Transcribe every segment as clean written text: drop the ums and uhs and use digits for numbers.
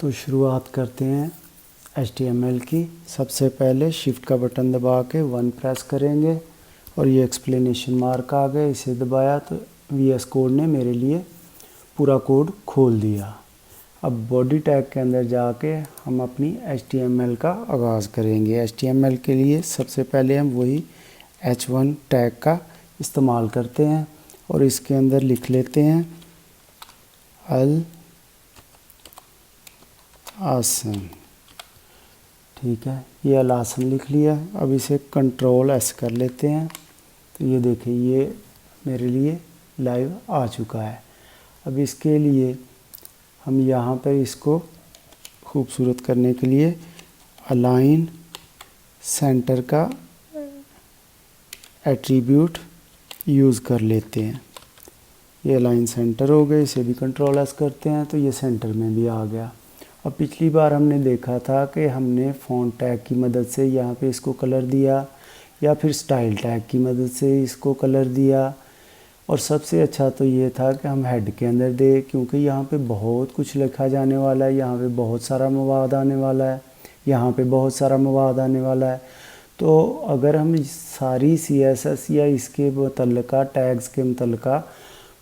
तो शुरुआत करते हैं HTML की। सबसे पहले शिफ्ट का बटन दबा के 1 प्रेस करेंगे और ये एक्सप्लेनेशन मार्क आ गया, इसे दबाया तो VS कोड ने मेरे लिए पूरा कोड खोल दिया। अब बॉडी टैग के अंदर जाके हम अपनी HTML का आगाज़ करेंगे। HTML के लिए सबसे पहले हम वही H1 टैग का इस्तेमाल करते हैं और इसके अंदर लिख लेते हैं अल आसन। ठीक है, ये अल आसन लिख लिया। अब इसे Ctrl+S कर लेते हैं तो ये देखिए ये मेरे लिए लाइव आ चुका है। अब इसके लिए हम यहाँ पर इसको खूबसूरत करने के लिए अलाइन सेंटर का एट्रीब्यूट यूज़ कर लेते हैं। ये अलाइन सेंटर हो गए, इसे भी Ctrl+S करते हैं तो ये सेंटर में भी आ गया। अब पिछली बार हमने देखा था कि हमने फ़ॉन्ट टैग की मदद से यहाँ पे इसको कलर दिया या फिर स्टाइल टैग की मदद से इसको कलर दिया, और सबसे अच्छा तो ये था कि हम हेड के अंदर दे, क्योंकि यहाँ पे बहुत कुछ लिखा जाने वाला है, यहाँ पे बहुत सारा मवाद आने वाला है, यहाँ पे बहुत सारा मवाद आने वाला है। तो अगर हम सारी CSS या इसके मुतल्लिका टैग्स के मुतल्लिका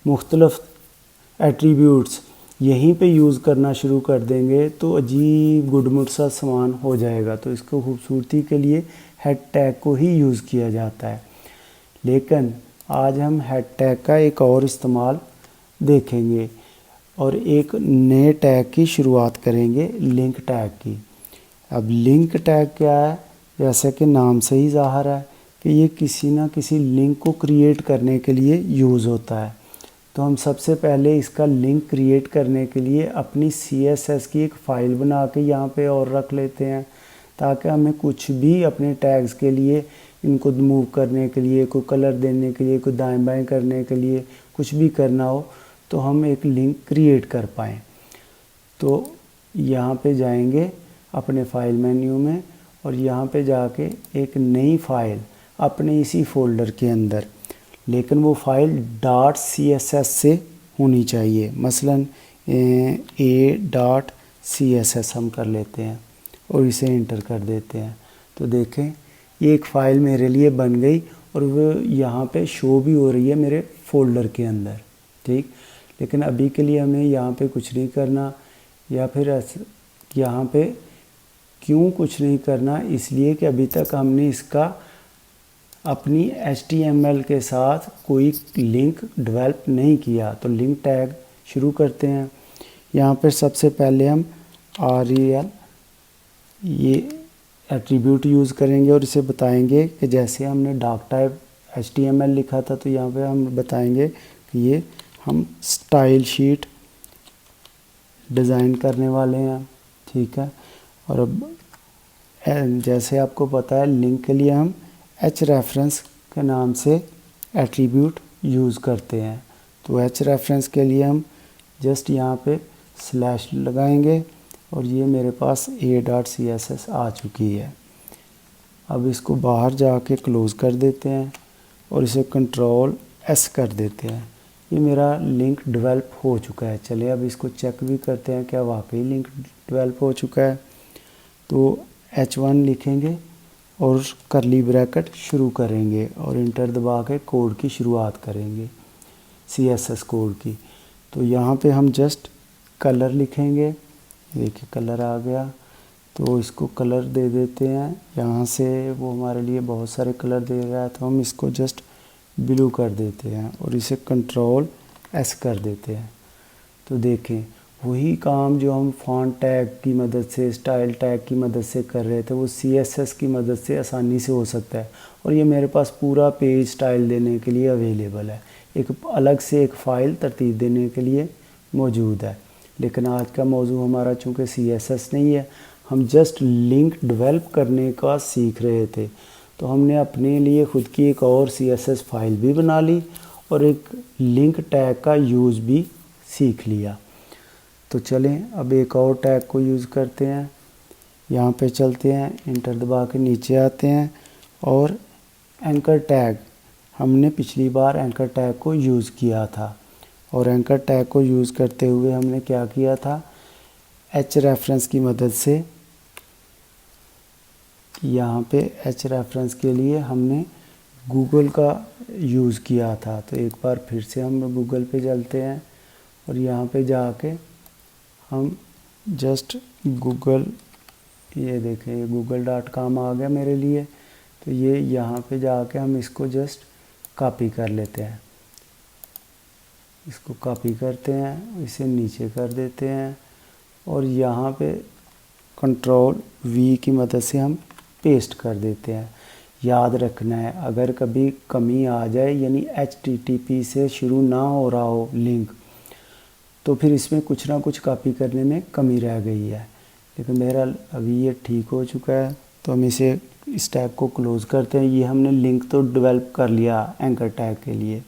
मुख्तलिफ एट्रीब्यूट्स यहीं पे यूज़ करना शुरू कर देंगे तो अजीब गुडमुट सा सामान हो जाएगा। तो इसको खूबसूरती के लिए हेड टैग को ही यूज़ किया जाता है। लेकिन आज हम हेड टैग का एक और इस्तेमाल देखेंगे और एक नए टैग की शुरुआत करेंगे, लिंक टैग की। अब लिंक टैग क्या है? जैसे कि नाम से ही ज़ाहिर है कि ये किसी ना किसी लिंक को क्रिएट करने के लिए यूज़ होता है। तो हम सबसे पहले इसका लिंक क्रिएट करने के लिए अपनी CSS की एक फ़ाइल बना के यहाँ पे और रख लेते हैं, ताकि हमें कुछ भी अपने टैग्स के लिए इनको मूव करने के लिए, कोई कलर देने के लिए, कोई दाएं बाएं करने के लिए कुछ भी करना हो तो हम एक लिंक क्रिएट कर पाएँ। तो यहाँ पे जाएंगे अपने फ़ाइल मेन्यू में और यहाँ पे जाके एक नई फ़ाइल अपने इसी फ़ोल्डर के अंदर, लेकिन वो फ़ाइल .css से होनी चाहिए। मसलन a.css हम कर लेते हैं और इसे इंटर कर देते हैं। तो देखें ये एक फ़ाइल मेरे लिए बन गई और वो यहाँ पे शो भी हो रही है मेरे फ़ोल्डर के अंदर। ठीक, लेकिन अभी के लिए हमें यहाँ पे कुछ नहीं करना, या फिर यहाँ पे क्यों कुछ नहीं करना, इसलिए कि अभी तक हमने इसका अपनी HTML के साथ कोई लिंक डेवलप नहीं किया। तो लिंक टैग शुरू करते हैं। यहाँ पर सबसे पहले हम rel ये एट्रीब्यूट यूज़ करेंगे और इसे बताएंगे कि जैसे हमने डॉक टाइप HTML लिखा था तो यहाँ पे हम बताएंगे कि ये हम स्टाइल शीट डिज़ाइन करने वाले हैं। ठीक है, और अब जैसे आपको पता है लिंक के लिए हम href के नाम से एट्रीब्यूट यूज़ करते हैं। तो href के लिए हम जस्ट यहाँ पे स्लैश लगाएंगे और ये मेरे पास a.css आ चुकी है। अब इसको बाहर जाके क्लोज़ कर देते हैं और इसे Ctrl+S कर देते हैं। ये मेरा लिंक डेवलप हो चुका है। चलिए अब इसको चेक भी करते हैं क्या वाकई लिंक डेवलप हो चुका है। तो H1 लिखेंगे और करली ब्रैकेट शुरू करेंगे और इंटर दबा के कोड की शुरुआत करेंगे, CSS कोड की। तो यहाँ पे हम जस्ट कलर लिखेंगे, देखिए कलर आ गया। तो इसको कलर दे देते हैं, यहाँ से वो हमारे लिए बहुत सारे कलर दे रहा है तो हम इसको जस्ट ब्लू कर देते हैं और इसे Ctrl+S कर देते हैं। तो देखें वही काम जो हम फ़ॉन्ट टैग की मदद से, स्टाइल टैग की मदद से कर रहे थे, वो CSS की मदद से आसानी से हो सकता है। और ये मेरे पास पूरा पेज स्टाइल देने के लिए अवेलेबल है, एक अलग से एक फ़ाइल तरतीब देने के लिए मौजूद है। लेकिन आज का मौजू हमारा चूँकि CSS नहीं है, हम जस्ट लिंक डेवलप करने का सीख रहे थे, तो हमने अपने लिए ख़ुद की एक और CSS फ़ाइल भी बना ली और एक लिंक टैग का यूज़ भी सीख लिया। तो चलें अब एक और टैग को यूज़ करते हैं। यहाँ पे चलते हैं, इंटर दबा के नीचे आते हैं और एंकर टैग, हमने पिछली बार एंकर टैग को यूज़ किया था और एंकर टैग को यूज़ करते हुए हमने क्या किया था, एच रेफरेंस की मदद से यहाँ पे एच रेफरेंस के लिए हमने गूगल का यूज़ किया था। तो एक बार फिर से हम गूगल पे चलते हैं और यहाँ पे जाके हम जस्ट गूगल, ये देखें ये google.com आ गया मेरे लिए। तो ये यहाँ पे जाके हम इसको जस्ट कॉपी कर लेते हैं, इसको कॉपी करते हैं, इसे नीचे कर देते हैं और यहाँ पे Ctrl+V की मदद से हम पेस्ट कर देते हैं। याद रखना है अगर कभी कमी आ जाए यानी HTTP से शुरू ना हो रहा हो लिंक, तो फिर इसमें कुछ ना कुछ कॉपी करने में कमी रह गई है। लेकिन बहरहाल अभी ये ठीक हो चुका है। तो हम इसे इस टैग को क्लोज़ करते हैं। ये हमने लिंक तो डेवलप कर लिया एंकर टैग के लिए,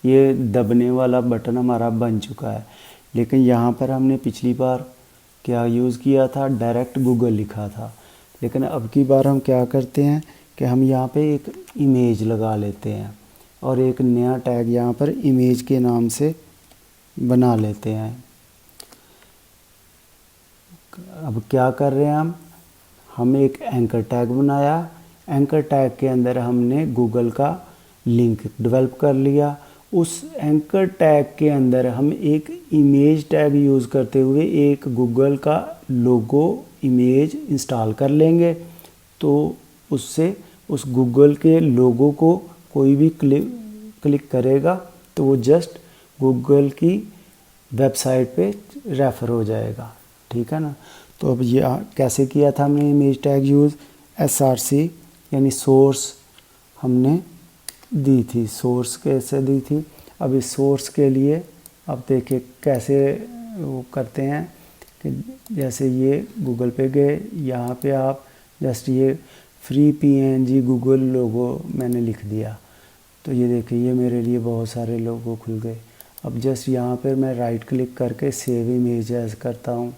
ये दबने वाला बटन हमारा बन चुका है। लेकिन यहाँ पर हमने पिछली बार क्या यूज़ किया था, डायरेक्ट गूगल लिखा था। लेकिन अब की बार हम क्या करते हैं कि हम यहाँ पे एक इमेज लगा लेते हैं और एक नया टैग यहाँ पर इमेज के नाम से बना लेते हैं। अब क्या कर रहे हैं हम एक एंकर टैग बनाया, एंकर टैग के अंदर हमने गूगल का लिंक डेवलप कर लिया। उस एंकर टैग के अंदर हम एक इमेज टैग यूज़ करते हुए एक गूगल का लोगो इमेज इंस्टॉल कर लेंगे। तो उससे उस गूगल के लोगो को कोई भी क्लिक करेगा तो वो जस्ट गूगल की वेबसाइट पे रेफ़र हो जाएगा, ठीक है ना। तो अब ये कैसे किया था हमने इमेज टैग यूज़, SRC यानी सोर्स हमने दी थी, सोर्स कैसे दी थी। अब इस सोर्स के लिए अब देखिए कैसे वो करते हैं कि जैसे ये गूगल पे गए, यहाँ पे आप जस्ट ये फ्री PNG गूगल लोगो मैंने लिख दिया। तो ये देखिए ये मेरे लिए बहुत सारे लोगो खुल गए। अब जस्ट यहाँ पर मैं राइट क्लिक करके सेव इमेज एज करता हूँ।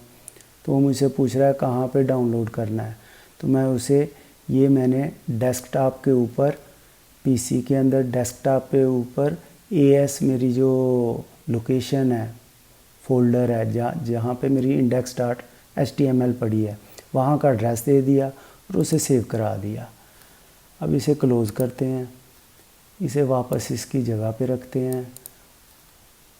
तो वो मुझसे पूछ रहा है कहाँ पे डाउनलोड करना है। तो मैं उसे ये मैंने डेस्कटॉप के ऊपर PC के अंदर डेस्कटॉप पे ऊपर AS मेरी जो लोकेशन है, फोल्डर है जहाँ पे मेरी index.html पड़ी है, वहाँ का एड्रेस दे दिया और उसे सेव करा दिया। अब इसे क्लोज़ करते हैं, इसे वापस इसकी जगह पे रखते हैं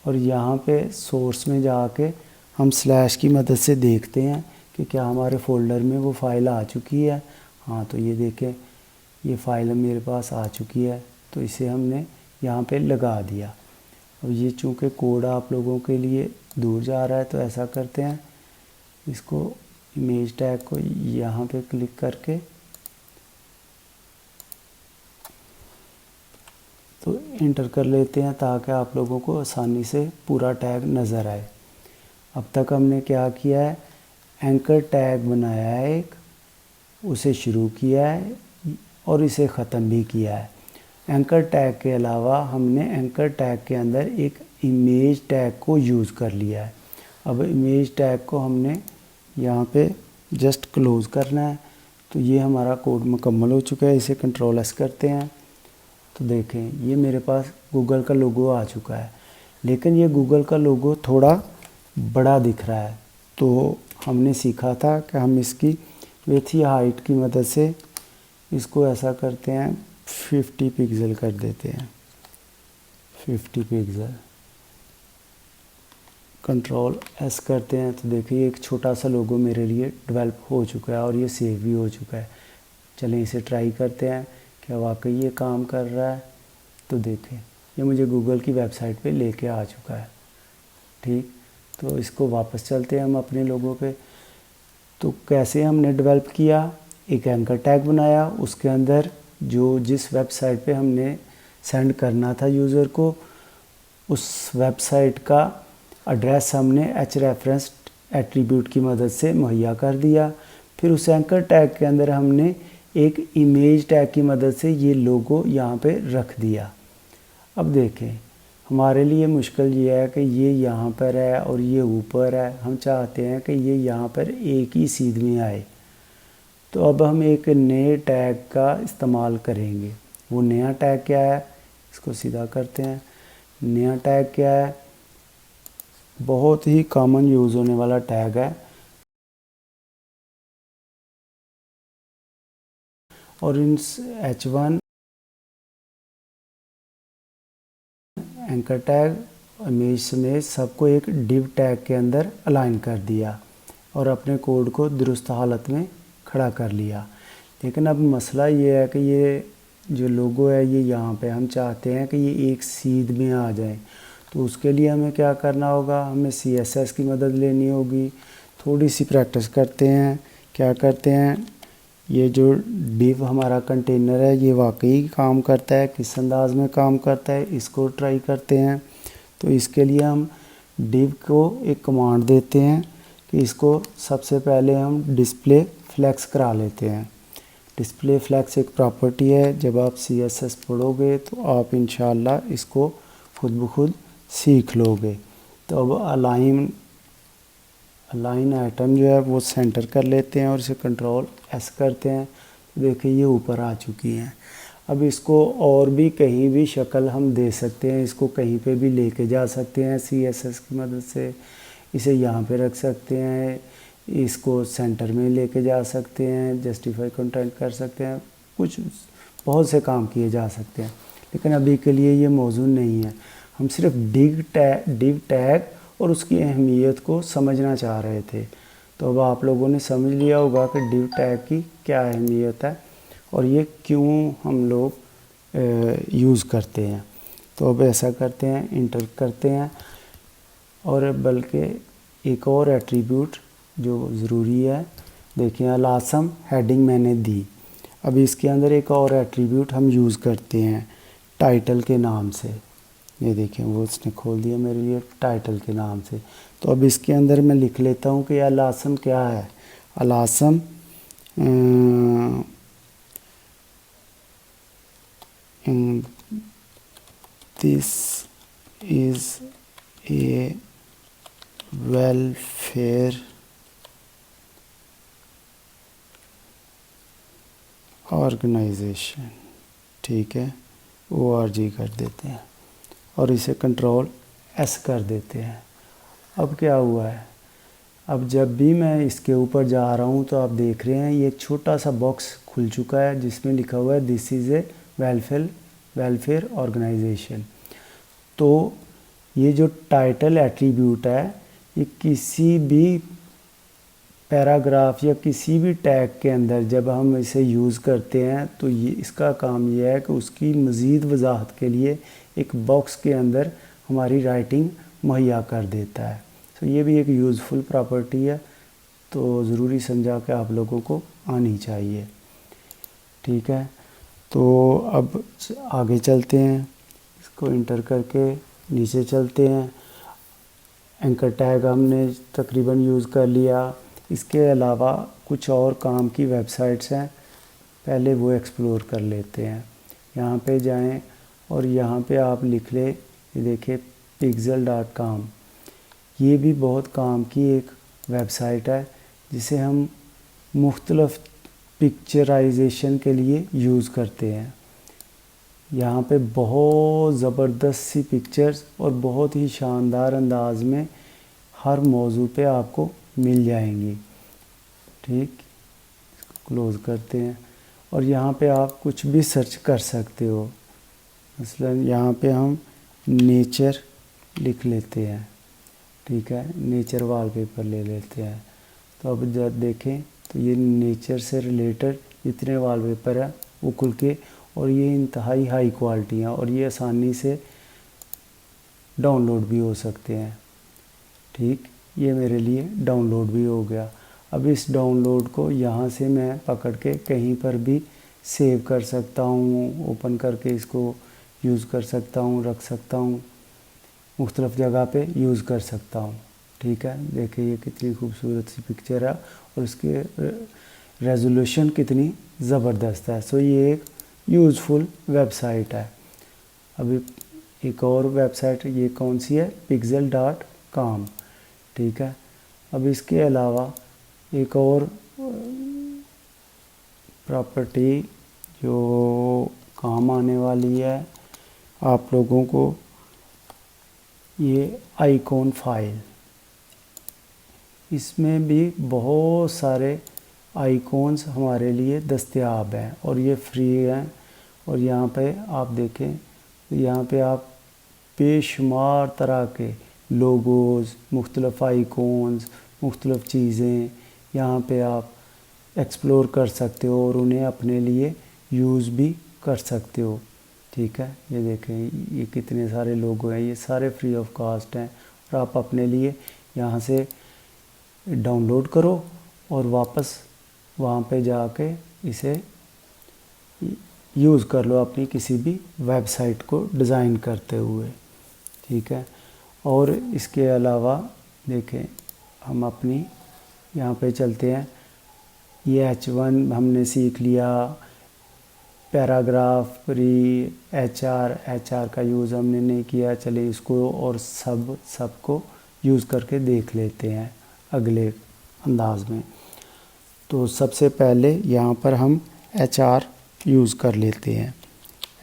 और यहाँ पे सोर्स में जाके हम स्लैश की मदद से देखते हैं कि क्या हमारे फोल्डर में वो फ़ाइल आ चुकी है। हाँ, तो ये देखें ये फ़ाइल मेरे पास आ चुकी है। तो इसे हमने यहाँ पे लगा दिया। अब ये चूँकि कोड आप लोगों के लिए दूर जा रहा है तो ऐसा करते हैं, इसको इमेज टैग को यहाँ पे क्लिक करके तो इंटर कर लेते हैं ताकि आप लोगों को आसानी से पूरा टैग नज़र आए। अब तक हमने क्या किया है, एंकर टैग बनाया है एक, उसे शुरू किया है और इसे ख़त्म भी किया है। एंकर टैग के अलावा हमने एंकर टैग के अंदर एक इमेज टैग को यूज़ कर लिया है। अब इमेज टैग को हमने यहाँ पे जस्ट क्लोज़ करना है। तो ये हमारा कोड मुकम्मल हो चुका है। इसे Ctrl+S करते हैं तो देखें ये मेरे पास गूगल का लोगो आ चुका है। लेकिन ये गूगल का लोगो थोड़ा बड़ा दिख रहा है। तो हमने सीखा था कि हम इसकी विड्थ या हाइट की मदद से इसको ऐसा करते हैं, 50 पिक्सल कर देते हैं, 50 पिक्सल। Ctrl+S करते हैं तो देखिए एक छोटा सा लोगो मेरे लिए डेवलप हो चुका है और ये सेव भी हो चुका है। चलें इसे ट्राई करते हैं क्या वाकई ये काम कर रहा है। तो देखें ये मुझे गूगल की वेबसाइट पे लेके आ चुका है। ठीक, तो इसको वापस चलते हैं हम अपने लोगों पे। तो कैसे हमने डेवलप किया, एक एंकर टैग बनाया, उसके अंदर जो जिस वेबसाइट पे हमने सेंड करना था यूज़र को, उस वेबसाइट का एड्रेस हमने href एट्रीब्यूट की मदद से मुहैया कर दिया। फिर उस एंकर टैग के अंदर हमने एक इमेज टैग की मदद से ये लोगो यहाँ पे रख दिया। अब देखें हमारे लिए मुश्किल ये है कि ये यहाँ पर है और ये ऊपर है, हम चाहते हैं कि ये यहाँ पर एक ही सीध में आए। तो अब हम एक नए टैग का इस्तेमाल करेंगे। वो नया टैग क्या है, इसको सीधा करते हैं। नया टैग क्या है, बहुत ही कॉमन यूज़ होने वाला टैग है और इन H1 एंकर टैग इमेज समेत सबको एक डिव टैग के अंदर अलाइन कर दिया और अपने कोड को दुरुस्त हालत में खड़ा कर लिया। लेकिन अब मसला ये है कि ये जो लोगो है ये यहाँ पे हम चाहते हैं कि ये एक सीध में आ जाए। तो उसके लिए हमें क्या करना होगा, हमें CSS की मदद लेनी होगी। थोड़ी सी प्रैक्टिस करते हैं। क्या करते हैं, ये जो डिव हमारा कंटेनर है ये वाकई काम करता है, किस अंदाज में काम करता है इसको ट्राई करते हैं। तो इसके लिए हम डिव को एक कमांड देते हैं कि इसको सबसे पहले हम डिस्प्ले फ्लेक्स करा लेते हैं। डिस्प्ले फ्लेक्स एक प्रॉपर्टी है, जब आप CSS पढ़ोगे तो आप इंशाल्लाह इसको खुद ब खुद सीख लोगे। तो अब अलाइन आइटम जो है वो सेंटर कर लेते हैं और इसे कंट्रोल S करते हैं। देखिए ये ऊपर आ चुकी हैं। अब इसको और भी कहीं भी शक्ल हम दे सकते हैं, इसको कहीं पे भी लेके जा सकते हैं CSS की मदद से। इसे यहाँ पे रख सकते हैं, इसको सेंटर में लेके जा सकते हैं, जस्टिफाई कंटेंट कर सकते हैं, कुछ बहुत से काम किए जा सकते हैं। लेकिन अभी के लिए ये मौजूद नहीं है। हम सिर्फ डिव टैग और उसकी अहमियत को समझना चाह रहे थे। तो अब आप लोगों ने समझ लिया होगा कि डिव टैग की क्या अहमियत है और ये क्यों हम लोग यूज़ करते हैं। तो अब ऐसा करते हैं, इंटर करते हैं। और बल्कि एक और एट्रीब्यूट जो ज़रूरी है, देखिए अलासम हेडिंग मैंने दी। अब इसके अंदर एक और एट्रीब्यूट हम यूज़ करते हैं टाइटल के नाम से। ये देखिए वो उसने खोल दिया मेरे लिए टाइटल के नाम से। तो अब इसके अंदर मैं लिख लेता हूँ कि अलासम क्या है। अलासम this is a welfare organisation, ठीक है, ORG कर देते हैं और इसे कंट्रोल S कर देते हैं। अब क्या हुआ है, अब जब भी मैं इसके ऊपर जा रहा हूँ तो आप देख रहे हैं ये एक छोटा सा बॉक्स खुल चुका है जिसमें लिखा हुआ है this is a welfare organisation. तो ये जो टाइटल एट्रीब्यूट है ये किसी भी पैराग्राफ या किसी भी टैग के अंदर जब हम इसे यूज़ करते हैं तो ये इसका काम ये है कि उसकी मज़ीद वजाहत के लिए एक बॉक्स के अंदर हमारी राइटिंग मुहैया कर देता है। तो ये भी एक यूज़फुल प्रॉपर्टी है, तो ज़रूरी समझा कि आप लोगों को आनी चाहिए। ठीक है, तो अब आगे चलते हैं, इसको इंटर करके नीचे चलते हैं। एंकर टैग हमने तकरीबन यूज़ कर लिया। इसके अलावा कुछ और काम की वेबसाइट्स हैं, पहले वो एक्सप्लोर कर लेते हैं। यहाँ पे जाएं और यहाँ पे आप लिख ले, ये देखिए pixel.com। ये भी बहुत काम की एक वेबसाइट है जिसे हम मुख्तलफ़ पिक्चराइजेशन के लिए यूज़ करते हैं। यहाँ पे बहुत ज़बरदस्त सी पिक्चर्स और बहुत ही शानदार अंदाज में हर मौजू पे आपको मिल जाएंगी। ठीक, क्लोज़ करते हैं और यहाँ पे आप कुछ भी सर्च कर सकते हो। मसलन यहाँ पे हम नेचर लिख लेते हैं, ठीक है, नेचर वॉलपेपर ले लेते हैं। तो अब जब देखें तो ये नेचर से रिलेटेड जितने वॉलपेपर हैं वो खुल के, और ये इंतहाई हाई क्वालिटी हैं और ये आसानी से डाउनलोड भी हो सकते हैं। ठीक, ये मेरे लिए डाउनलोड भी हो गया। अब इस डाउनलोड को यहाँ से मैं पकड़ के कहीं पर भी सेव कर सकता हूँ, ओपन करके इसको यूज़ कर सकता हूँ, रख सकता हूँ, मुख्तलिफ़ जगह पे यूज़ कर सकता हूँ। ठीक है, देखिए ये कितनी खूबसूरत सी पिक्चर है और इसके रेजोल्यूशन कितनी ज़बरदस्त है। सो ये एक यूज़फुल वेबसाइट है। अभी एक और वेबसाइट, ये कौन सी है, pixel.com। ठीक है, अब इसके अलावा एक और प्रॉपर्टी जो काम आने वाली है आप लोगों को, ये आइकॉन फाइल। इसमें भी बहुत सारे आइकॉन्स हमारे लिए दस्तयाब हैं और ये फ्री हैं। और यहाँ पे आप देखें तो यहाँ पे आप बेशुमार तरह के लोगोज़, मुख्तलिफ़ आइकॉन्स, मुख्तलिफ़ चीज़ें यहाँ पे आप एक्सप्लोर कर सकते हो और उन्हें अपने लिए यूज़ भी कर सकते हो। ठीक है, ये देखें ये कितने सारे लोगो हैं, ये सारे फ्री ऑफ कॉस्ट हैं और आप अपने लिए यहाँ से डाउनलोड करो और वापस वहाँ पे जाके इसे यूज़ कर लो अपनी किसी भी वेबसाइट को डिज़ाइन करते हुए। ठीक है, और इसके अलावा देखें हम अपनी यहाँ पे चलते हैं। ये H1 हमने सीख लिया, पैराग्राफ, प्री, HR का यूज़ हमने नहीं किया। चले इसको और सबको यूज़ करके देख लेते हैं अगले अंदाज में। तो सबसे पहले यहाँ पर हम HR यूज़ कर लेते हैं।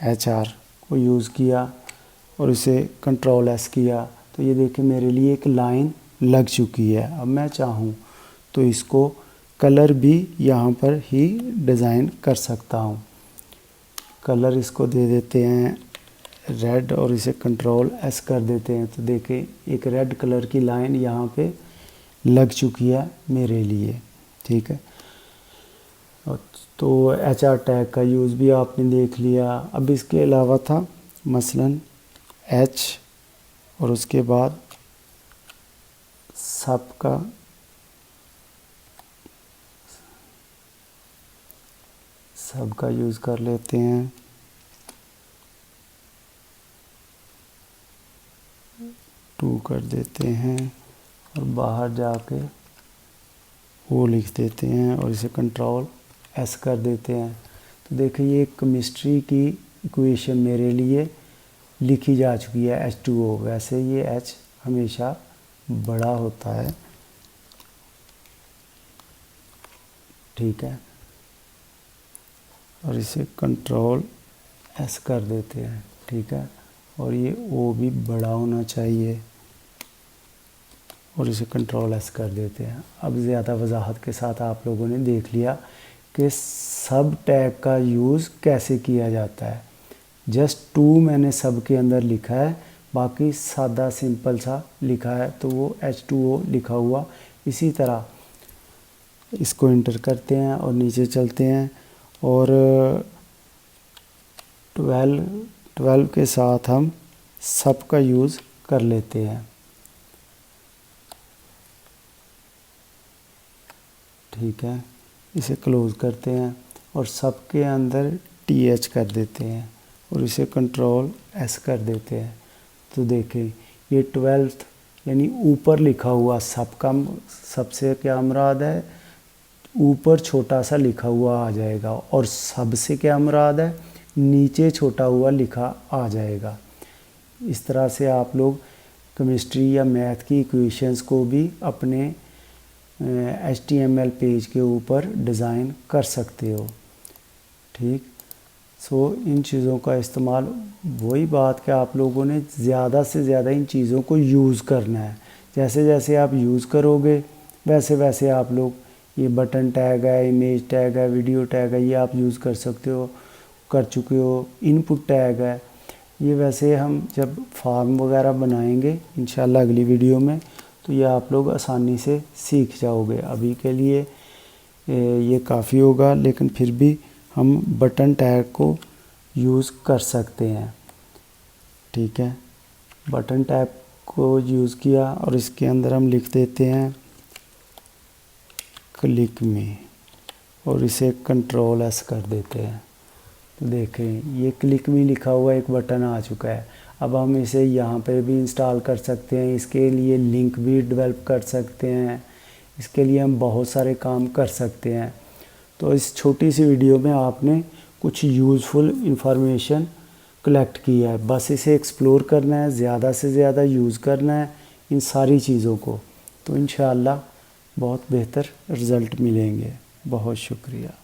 HR को यूज़ किया और इसे कंट्रोल S किया तो ये देखिए मेरे लिए एक लाइन लग चुकी है। अब मैं चाहूँ तो इसको कलर भी यहाँ पर ही डिज़ाइन कर सकता हूँ। कलर इसको दे देते हैं रेड और इसे कंट्रोल S कर देते हैं तो देखिए एक रेड कलर की लाइन यहाँ पे लग चुकी है मेरे लिए। ठीक है, तो HR टैग का यूज़ भी आपने देख लिया। अब इसके अलावा था मसलन H और उसके बाद सब का यूज़ कर लेते हैं। टू कर देते हैं और बाहर जाके वो लिख देते हैं और इसे कंट्रोल S कर देते हैं। तो देखिए ये केमिस्ट्री की इक्वेशन मेरे लिए लिखी जा चुकी है H2O। वैसे ये H हमेशा बड़ा होता है। ठीक है, और इसे कंट्रोल S कर देते हैं। ठीक है, और ये O भी बड़ा होना चाहिए और इसे कंट्रोल S कर देते हैं। अब ज़्यादा वजाहत के साथ आप लोगों ने देख लिया कि सब टैग का यूज़ कैसे किया जाता है। जस्ट टू मैंने सब के अंदर लिखा है, बाकी सादा सिंपल सा लिखा है तो वो H2O लिखा हुआ। इसी तरह इसको इंटर करते हैं और नीचे चलते हैं और 12 के साथ हम सब का यूज़ कर लेते हैं। ठीक है, इसे क्लोज़ करते हैं और सब के अंदर TH कर देते हैं और इसे कंट्रोल S कर देते हैं। तो देखें ये 12th यानी ऊपर लिखा हुआ सबसे क्या मुराद है, ऊपर छोटा सा लिखा हुआ आ जाएगा और सबसे क्या मुराद है, नीचे छोटा हुआ लिखा आ जाएगा। इस तरह से आप लोग केमिस्ट्री या मैथ की इक्वेशंस को भी अपने HTML पेज के ऊपर डिज़ाइन कर सकते हो। ठीक, सो इन चीज़ों का इस्तेमाल, वही बात कि आप लोगों ने ज़्यादा से ज़्यादा इन चीज़ों को यूज़ करना है। जैसे जैसे आप यूज़ करोगे वैसे वैसे आप लोग ये बटन टैग है, इमेज टैग है, वीडियो टैग है, ये आप यूज़ कर सकते हो, कर चुके हो। इनपुट टैग है, ये वैसे हम जब फॉर्म वगैरह बनाएंगे इंशाल्लाह अगली वीडियो में तो ये आप लोग आसानी से सीख जाओगे। अभी के लिए ये काफ़ी होगा, लेकिन फिर भी हम बटन टैग को यूज़ कर सकते हैं। ठीक है, बटन टैग को यूज़ किया और इसके अंदर हम लिख देते हैं क्लिक में और इसे कंट्रोल S कर देते हैं। तो देखें ये क्लिक में लिखा हुआ एक बटन आ चुका है। अब हम इसे यहाँ पे भी इंस्टॉल कर सकते हैं, इसके लिए लिंक भी डेवलप कर सकते हैं, इसके लिए हम बहुत सारे काम कर सकते हैं। तो इस छोटी सी वीडियो में आपने कुछ यूज़फुल इंफॉर्मेशन कलेक्ट की है। बस इसे एक्सप्लोर करना है, ज़्यादा से ज़्यादा यूज़ करना है इन सारी चीज़ों को, तो इंशाअल्लाह बहुत बेहतर रिज़ल्ट मिलेंगे। बहुत शुक्रिया।